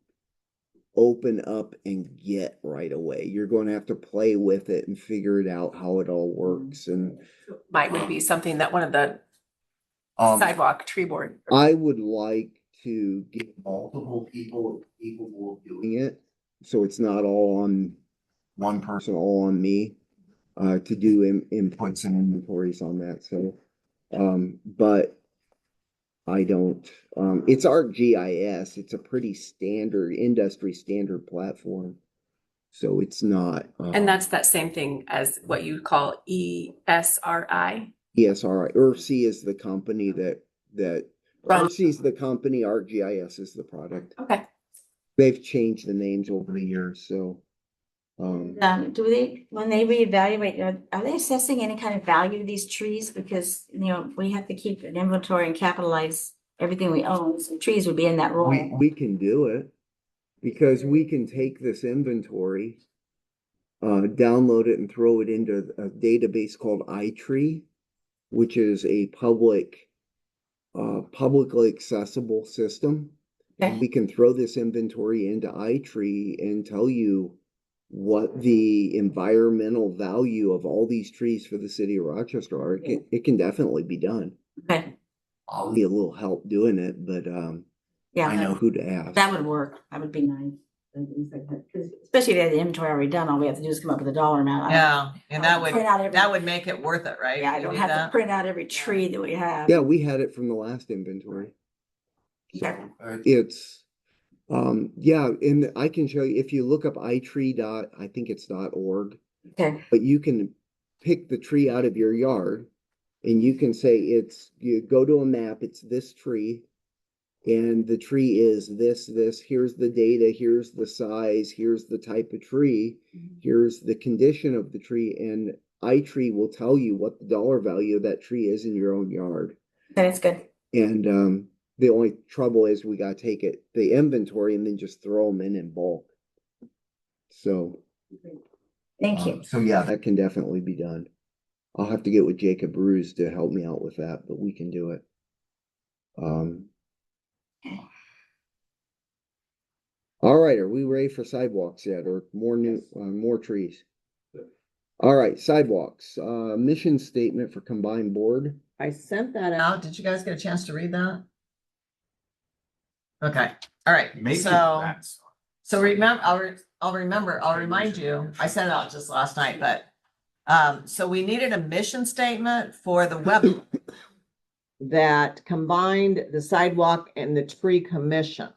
open up and get right away. You're going to have to play with it and figure it out how it all works. And Might would be something that one of the sidewalk tree board. I would like to get multiple people capable of doing it, so it's not all on one person, all on me, to do inputs and inventories on that. So, but I don't. It's ArcGIS. It's a pretty standard, industry standard platform, so it's not. And that's that same thing as what you call ESRI. ESRI. ERC is the company that ERC is the company. ArcGIS is the product. Okay. They've changed the names over the years, so. Do they, when they reevaluate, are they assessing any kind of value to these trees? Because, we have to keep an inventory and capitalize everything we own. So trees would be in that role. We can do it because we can take this inventory, download it and throw it into a database called iTree, which is a publicly accessible system. Okay. We can throw this inventory into iTree and tell you what the environmental value of all these trees for the city of Rochester are. It can definitely be done. Okay. I'll need a little help doing it, but Yeah, I know who to ask. that would work. That would be nice. And things like that. 'Cause especially if they had the inventory already done, all we have to do is come up with a dollar amount. Yeah, and that would, Print out every- that would make it worth it, right? Yeah, I You don't do have to that? print out every tree that we have. Yeah, we had it from the last inventory. Okay. It's, yeah, and I can show you, if you look up iTree I think it's .org, Okay. but you can pick the tree out of your yard and you can say you go to a map, it's this tree. And the tree is this, here's the data, here's the size, here's the type of tree, here's the condition of the tree, and iTree will tell you what the dollar value of that tree is in your own yard. That's good. And the only trouble is we gotta take the inventory and then just throw them in bulk. So, Thank you. So yeah, that can definitely be done. I'll have to get with Jacob Ruse to help me out with that, but we can do it. All right, are we ready for sidewalks yet, or more trees? All right, sidewalks, mission statement for combined board. I sent that out. Did you guys get a chance to read that? Okay, all right, Maybe so, that's. so remember, I'll remind you, I sent it out just last night, but so we needed a mission statement for the web that combined the sidewalk and the tree commission.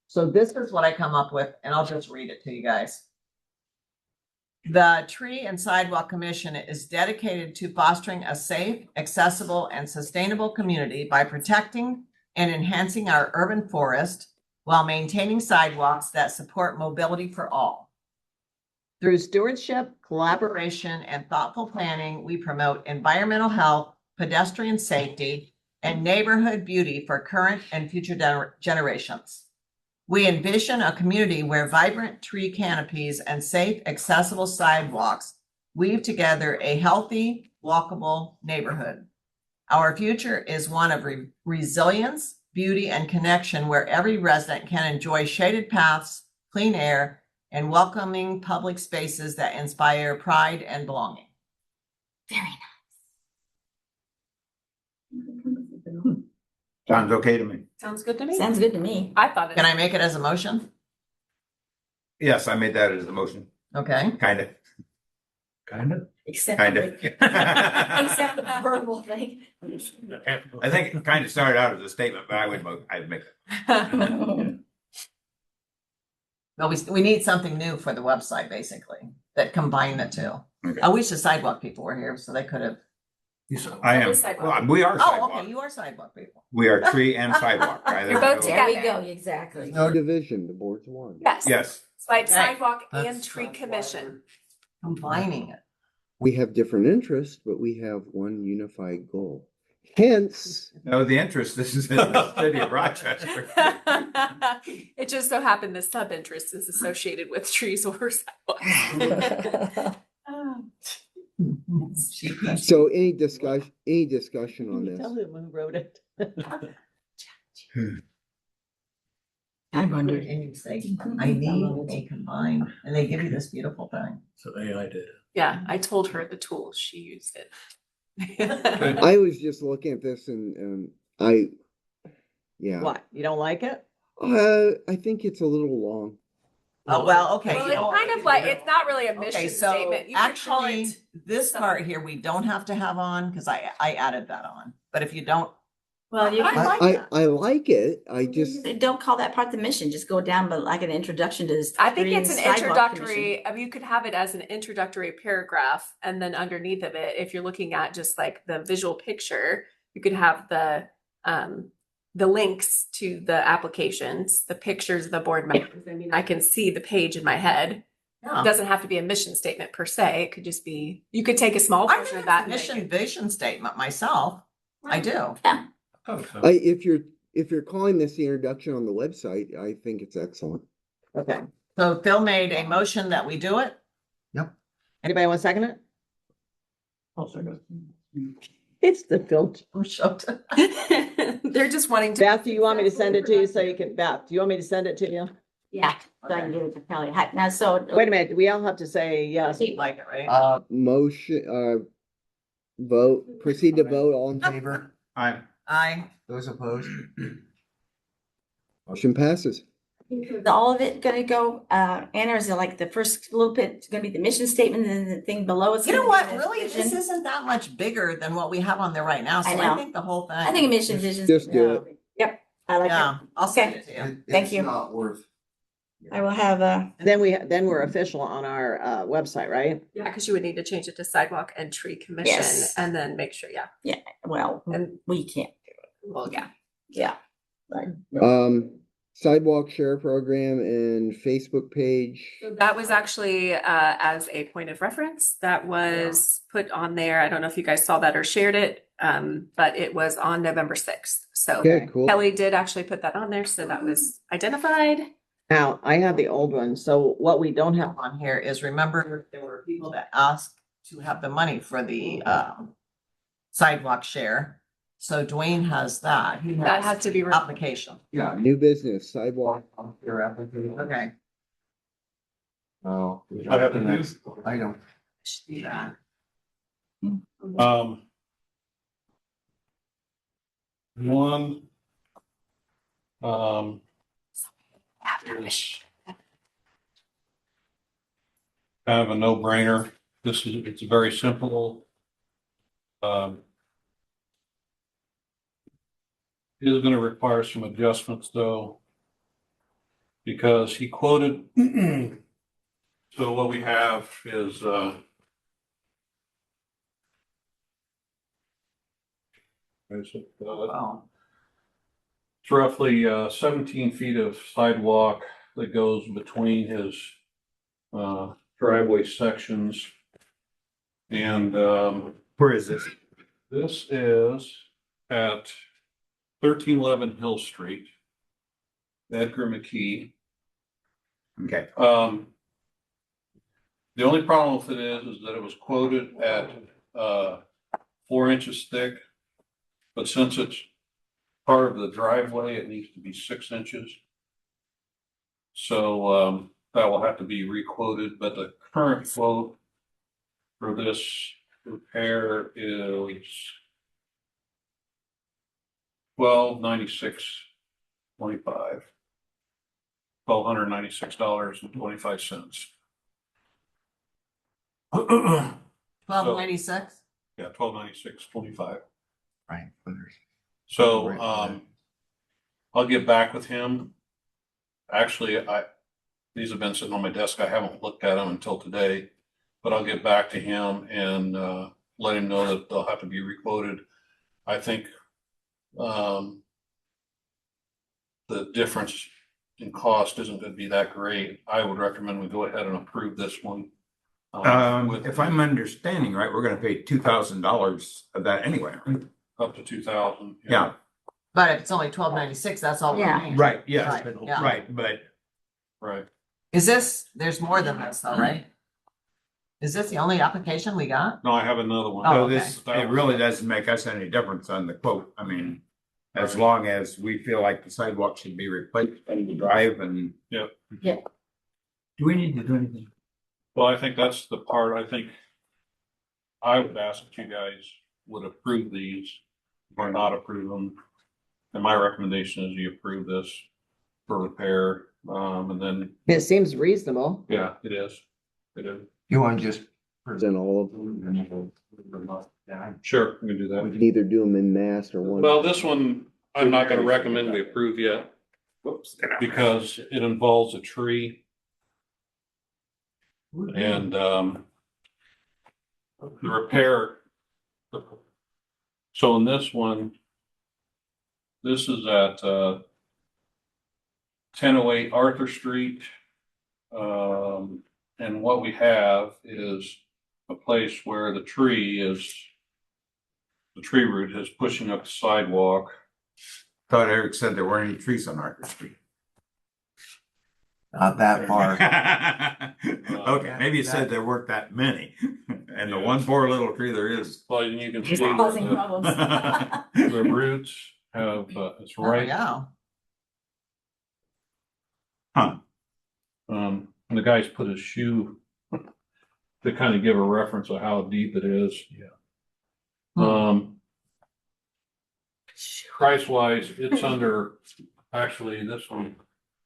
So this is what I come up with, and I'll just read it to you guys. The Tree and Sidewalk Commission is dedicated to fostering a safe, accessible, and sustainable community by protecting and enhancing our urban forest while maintaining sidewalks that support mobility for all. Through stewardship, collaboration, and thoughtful planning, we promote environmental health, pedestrian safety, and neighborhood beauty for current and future generations. We envision a community where vibrant tree canopies and safe, accessible sidewalks weave together a healthy, walkable neighborhood. Our future is one of resilience, beauty, and connection where every resident can enjoy shaded paths, clean air, and welcoming public spaces that inspire pride and belonging. Very Sounds okay to me. Sounds good to me. nice. Sounds good to me. I thought it. Can I make it as a motion? Yes, I made that as a motion, Okay. kind of, Except. kind of. Except the verbal thing. I think it kind of started out as a statement, but I'd make it. Well, we need something new for the website, basically, that combine the two. Okay. I wish the sidewalk people were here so they could have. I am, Sidewalk. well, we are Oh, okay, sidewalk. you are sidewalk people. We are tree and sidewalk. I You're think both so. There we together. go, exactly. No division, the board's one. Yes. Yes, It's like Okay. sidewalk and That's tree fine. commission. Combining it. We have different interests, but we have one unified goal. Hence, no, the interest, this is in the city of Rochester. It just so happened the sub-interest is associated with trees or sidewalks. so any discussion on this? Tell them who wrote it. I And wondered. you say, I need a combined, and they give you this beautiful thing. So AI did it. Yeah, I told her the tool, she used it. I was just looking at this and yeah. What, you don't like it? I think it's a little long. Oh, well, okay. Well, you know it's what? kind of like, it's not really a Okay, mission so statement. You could call actually, it. this part here, we don't have to have on, because I added that on. But if you don't, Well, you I can, like I that. like it. I just don't call that part the mission, just go down, but like an introduction to this. I think tree it's and an sidewalk introductory, I mean, you could have it as an introductory paragraph, and then underneath of it, if you're looking at just like the visual picture, you could have the links to the applications, the pictures of the board members. I mean, I can see the page in my head. It yeah. doesn't have to be a mission statement per se. It could just be, you could take a small I portion think of it's that. a and make mission it- vision statement myself. I do. Oh, so- if you're calling this the introduction on the website, I think it's excellent. Okay, so Phil made a motion that we do it? Yep. Anybody want to second it? I'll second. It's the Phil show. They're just wanting to. Beth, do you want me to send it to you so you can, Beth, do you want me to send it to you? Yeah, so I can give it to Kelly. Hi- Now, so. Wait a minute, we all have to say yes, we like it, right? Motion, proceed to vote, all in favor? Aye. Those opposed? Motion passes. Is all of it gonna go, Anna, or is it like the first little bit gonna be the mission statement and then the thing below it's? You know gonna what, be the really, this vision? isn't that much bigger than what we have on there right now, so I I know. think the whole thing. I think a mission vision. Just do it. Yep, I like Yeah, it. I'll send it to you. Thank It's you. not worth. I will have And then we're official on our website, right? Yeah, because you would need to change it to sidewalk and tree commission Yes. and then make sure, yeah. well, And- we can't, Well, yeah. yeah. Sidewalk share program and Facebook page. So that was actually as a point of reference that was put on there. I don't know if you guys saw that or shared it, but it was on November 6th. So Okay, cool. Kelly did actually put that on there. So that was identified. Now, I have the old one, so what we don't have on here is, remember, there were people that asked to have the money for the sidewalk share. So Dwayne has that. He That has to be. application. Yeah. New business sidewalk. Your application. Okay. Oh. I have to do- Next item. Should be that. One. Is kind of a no-brainer. It's very simple. It is gonna require some adjustments though. Because he quoted, so what we have is, Oh, it's roughly 17 feet of sidewalk that goes between his driveway sections. And Where is this? this is at 1311 Hill Street, Edgar McKee. Okay. The only problem with it is that it was quoted at 4 inches thick, but since it's part of the driveway, it needs to be 6 inches. So that will have to be requoted, but the current quote for this repair is $1,296.25. $1,296.25. 1296? Yeah, $1,296.25. Right. So I'll get back with him. Actually, these have been sitting on my desk. I haven't looked at them until today, but I'll get back to him and let him know that they'll have to be requoted. I think the difference in cost isn't going to be that great. I would recommend we go ahead and approve this one. If I'm understanding right, we're gonna pay $2,000 of that anyway, right? Up to 2,000. Yeah, But if it's only 1296, that's all we're Yeah. paying. right, yes, Right, yeah. right, but Right. Is there's more than this though, right? Is this the only application we got? No, I have another one. Oh, so okay. this, it really doesn't make us any difference on the quote. I mean, as long as we feel like the sidewalk should be replaced and the drive and. Yeah. Yeah. Do we need to do anything? Well, I think that's the part, I think I would ask that you guys would approve these or not approve them. And my recommendation is you approve this for repair. And then, It seems reasonable. yeah, it is. It is. You want to just. Present all of them. Sure, we can do We that. can either do them in mass or one. Well, this one, I'm not gonna recommend we approve yet Whoops. because it involves a tree. And the repair. So in this one, this is at 1008 Arthur Street. And what we have is a place where the tree root is pushing up the sidewalk. Thought Eric said there weren't any trees on Arthur Street. Not that far. Okay, maybe you said there weren't that many. And the one poor little tree there is. Well, and you can see It's causing the problems. the roots have, it's Oh, right. yeah. And the guy's put his shoe to kind of give a reference of how deep it is. Yeah. Price wise, it's under, actually, this one,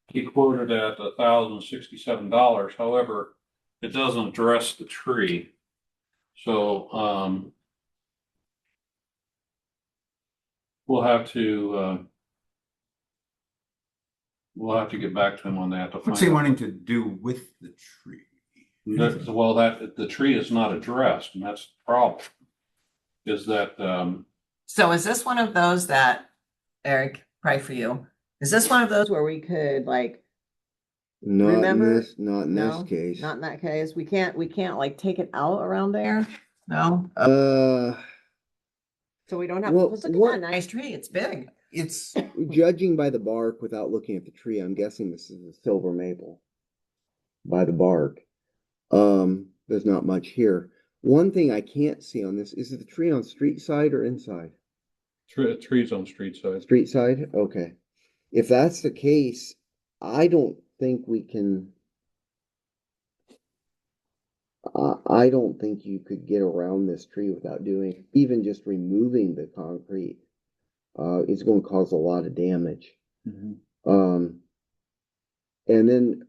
he quoted at $1,067. However, it doesn't address the tree. So, we'll have to get back to him on that. To What's find he out. wanting to do with the tree? Well, that the tree is not addressed, and that's the problem. Is that So is this one of those that, Eric, pray for you. Is this one of those where we could like, Not in Remember? this, not in no, this case. not in that case? We can't like take it out around there? No? Uh, So we don't have, Well, look at what- that nice tree. It's big. it's judging by the bark without looking at the tree, I'm guessing this is a silver maple. By the bark. There's not much here. One thing I can't see on this, is it the tree on street side or inside? Trees on street side. Street side? Okay. If that's the case, I don't think we can. I don't think you could get around this tree without doing, even just removing the concrete. It's going to cause a lot of damage. And then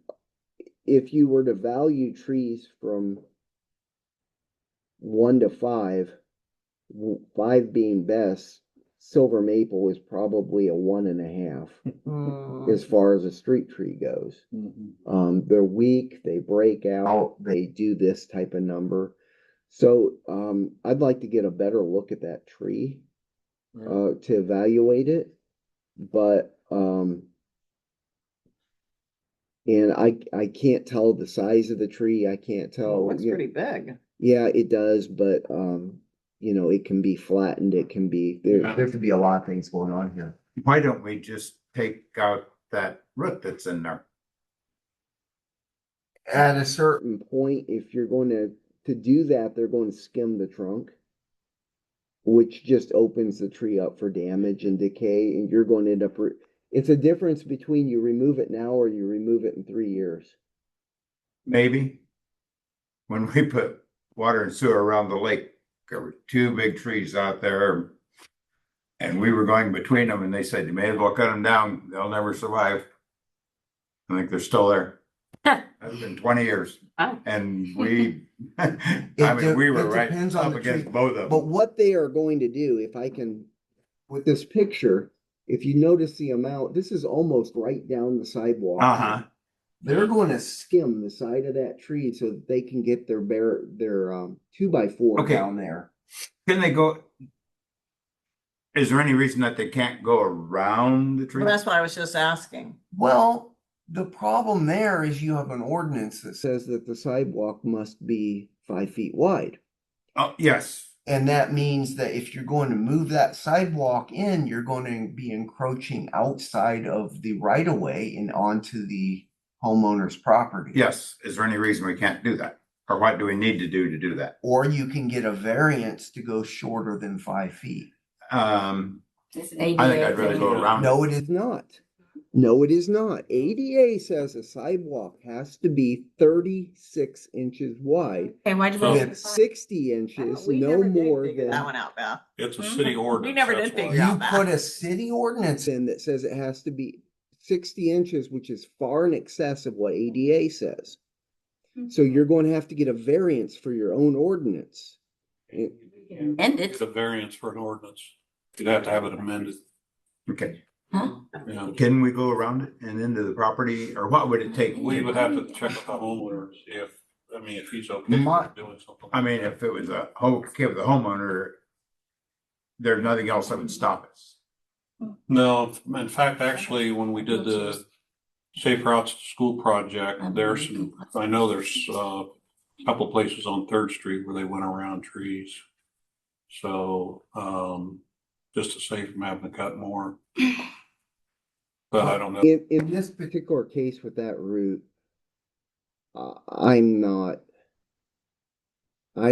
if you were to value trees from 1 to 5, 5 being best, silver maple is probably a 1.5 as far as a street tree goes. They're weak, they break out, they do this type of number. So I'd like to get a better look at that tree to evaluate it. But and I can't tell the size of the tree. I can't tell. Looks pretty big. Yeah, it does, but you know, it can be flattened, it can be there could be a lot of things going on here. Why don't we just take out that root that's in there? At a certain point, if you're going to do that, they're going to skim the trunk, which just opens the tree up for damage and decay, and you're going to end up it's a difference between you remove it now or you remove it in 3 years. Maybe. When we put water and sewer around the lake, there were 2 big trees out there. And we were going between them and they said, you may as well cut them down. They'll never survive. I think they're still there. It's been 20 years. Wow. And we, we were right up against both of them. But what they are going to do, if I can, with this picture, if you notice the amount, this is almost right down the sidewalk. They're going to skim the side of that tree so that they can get their 2x4 down there. Can they go? Is there any reason that they can't go around the tree? Well, that's what I was just asking. Well, the problem there is you have an ordinance that says that the sidewalk must be 5 feet wide. Oh, yes. And that means that if you're going to move that sidewalk in, you're going to be encroaching outside of the right of way and onto the homeowner's property. Yes. Is there any reason we can't do that? Or what do we need to do that? Or you can get a variance to go shorter than 5 feet. It's an ADA I think I'd rather go thing. around. No, it is not. No, it is not. ADA says a sidewalk has to be 36 inches wide Okay, why'd you So- put it with 60 inches, We no never did more figure than. that one out, Beth. It's a city ordinance. We never that's did why. figure out You that. put a city ordinance in that says it has to be 60 inches, which is far in excess of what ADA says. So you're going to have to get a variance for your own ordinance. And It's a variance for an ordinance. You'd have to have it amended. Okay. Yeah. Can we go around it and into the property, or what would it take? We would have to check with the homeowner and see if he's okay with doing something. I mean, if it was okay with the homeowner, there's nothing else that would stop us. No, in fact, actually, when we did the Safe Routes to School project, I know there's a couple places on 3rd Street where they went around trees. So, just to save from having to cut more. But I don't know. In this particular case with that route, I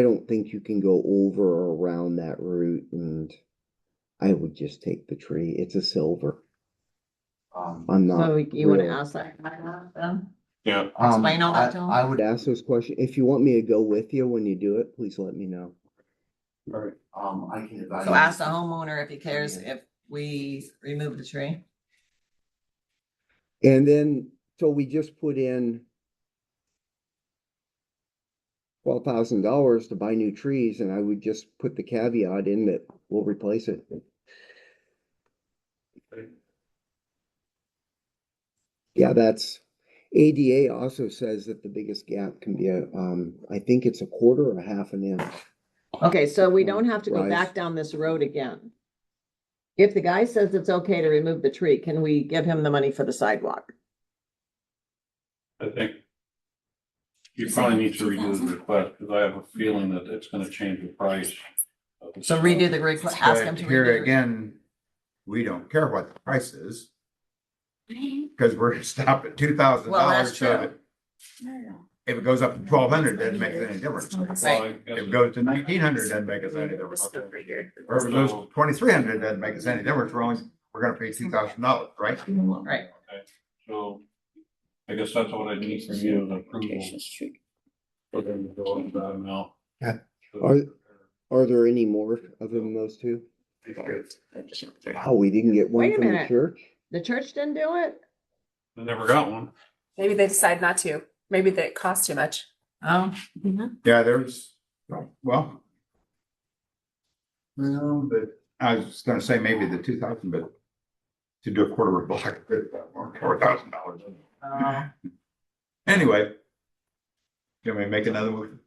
don't think you can go over or around that route, and I would just take the tree. It's a silver. I'm not. So you want to really- ask that guy then? Yeah, Explain all that to him? I would ask those questions. If you want me to go with you when you do it, please let me know. all right. I can evaluate. So ask the homeowner if he cares if we remove the tree. And then, so we just put in $12,000 to buy new trees, and I would just put the caveat in that we'll replace it. Yeah, that's, ADA also says that the biggest gap can be I think it's 1/4 or 1/2 inch. Okay, so we don't have to go Rise. back down this road again. If the guy says it's okay to remove the tree, can we give him the money for the sidewalk? I think you probably need to redo the request because I have a feeling that it's gonna change the price. So redo the request, ask him to Here redo. again, we don't care what the price is. Because we're stopped at $2,000. Well, that's So true. if it goes up to 1,200, doesn't make any difference. Right. If it goes to 1,900, doesn't make us any difference. Or if it goes to 2,300, doesn't make us any difference. We're gonna pay $2,000, right? Right. So I guess that's what I need from you, the approval. For them to go up that amount. Are there any more other than those two? Oh, we didn't get one Wait a from the minute. church? The church didn't do it? I never got one. Maybe they decide not to. Maybe that it costs too much. Oh. Yeah, there's, well. No, but I was gonna say maybe the 2,000, but to do a quarter of a block, $4,000. Anyway. Can we make another motion?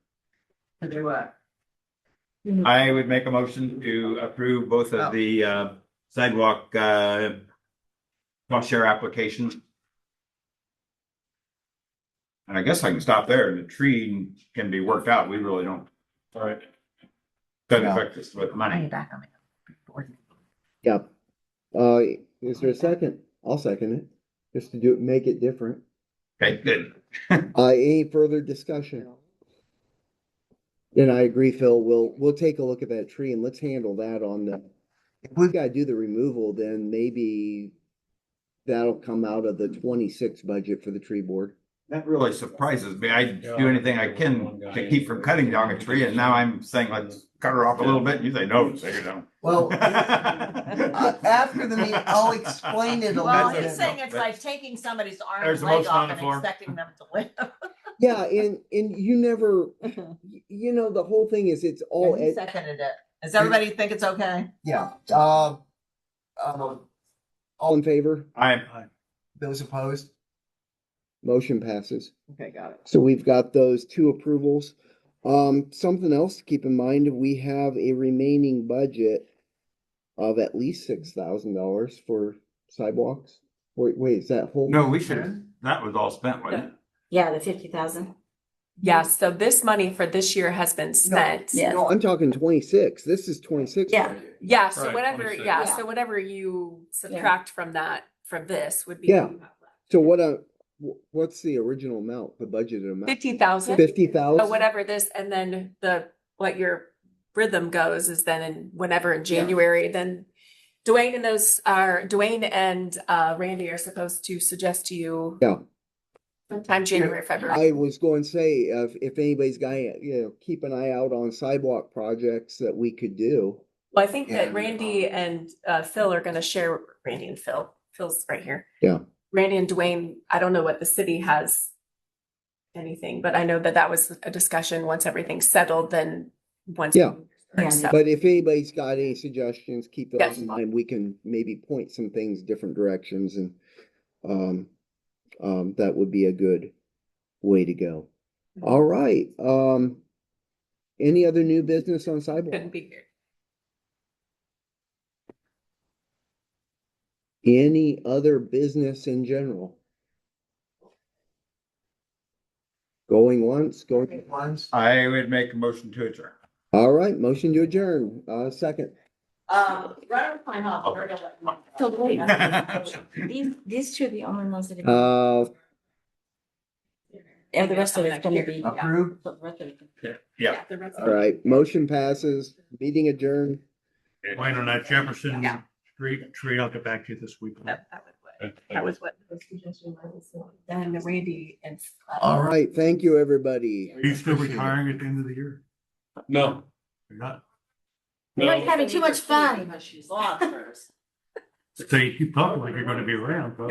To do what? I would make a motion to approve both of the sidewalk cost share applications. And I guess I can stop there. The tree can be worked out. We really don't. All right. Doesn't affect us with Are you money. back on me? Yep. Is there a second? I'll second it, just to make it different. Okay, good. Any further discussion? Then I agree, Phil, we'll take a look at that tree and let's handle that on the, if we've got to do the removal, then maybe that'll come out of the 26 budget for the tree board. That really surprises me. I do anything I can to keep from cutting down a tree, and now I'm saying, let's cut her off a little bit. You say, no, take her down. Well, after the meeting, I'll explain it a Well, little he's bit. saying it's like taking somebody's arm There's and a leg motion on off the and floor. expecting them to live. Yeah, and you never, the whole thing is it's all, He seconded it. Does everybody think it's okay? Yeah, all in favor, those opposed? motion passes. Okay, got it. So we've got those two approvals. Something else to keep in mind, we have a remaining budget of at least $6,000 for sidewalks. Wait, is that whole? No, we should, that was all spent, wasn't it? Yeah, the 50,000. Yeah, so this money for this year has been spent. Yeah. No, I'm talking 26. This is 26. Yeah. Yeah, so Right, whatever, 26. yeah, Yeah. so whatever you subtract from that, from this would be. Yeah. So what's the original amount, the budgeted amount? 50,000. 50,000? So whatever this, and then what your rhythm goes is then whenever in January, then Dwayne and Randy are supposed to suggest to you. Yeah. Sometime January, February. I was going to say, if anybody's got, keep an eye out on sidewalk projects that we could do. Well, I think that Yeah. Randy and Phil are gonna share, Randy and Phil, Phil's right here. Yeah. Randy and Dwayne, I don't know what the city has anything, but I know that was a discussion, once everything's settled, then once. Yeah. Yeah. So- But if anybody's got any suggestions, keep those Yes. in mind. We can maybe point some things different directions and that would be a good way to go. All right. Any other new business on sidewalk? Couldn't be here. Any other business in general? Going once, going. Ones? I would make a motion to adjourn. All right, motion to adjourn. Second. Right on Pine Hall. So wait, these two are the only ones that. And the rest of it's gonna be. Approved? The rest of it- Yeah. The rest All right, motion passes, meeting adjourned. Wayne, on that Jefferson Yeah. Street tree, I'll get back to you this week. That was what the suggestion was. Then Randy and. All right, thank you, everybody. Are you still retiring at the end of the year? No, You're not? You're like no, having too much fun. She's lost hers. So you keep talking like you're gonna be around, bro.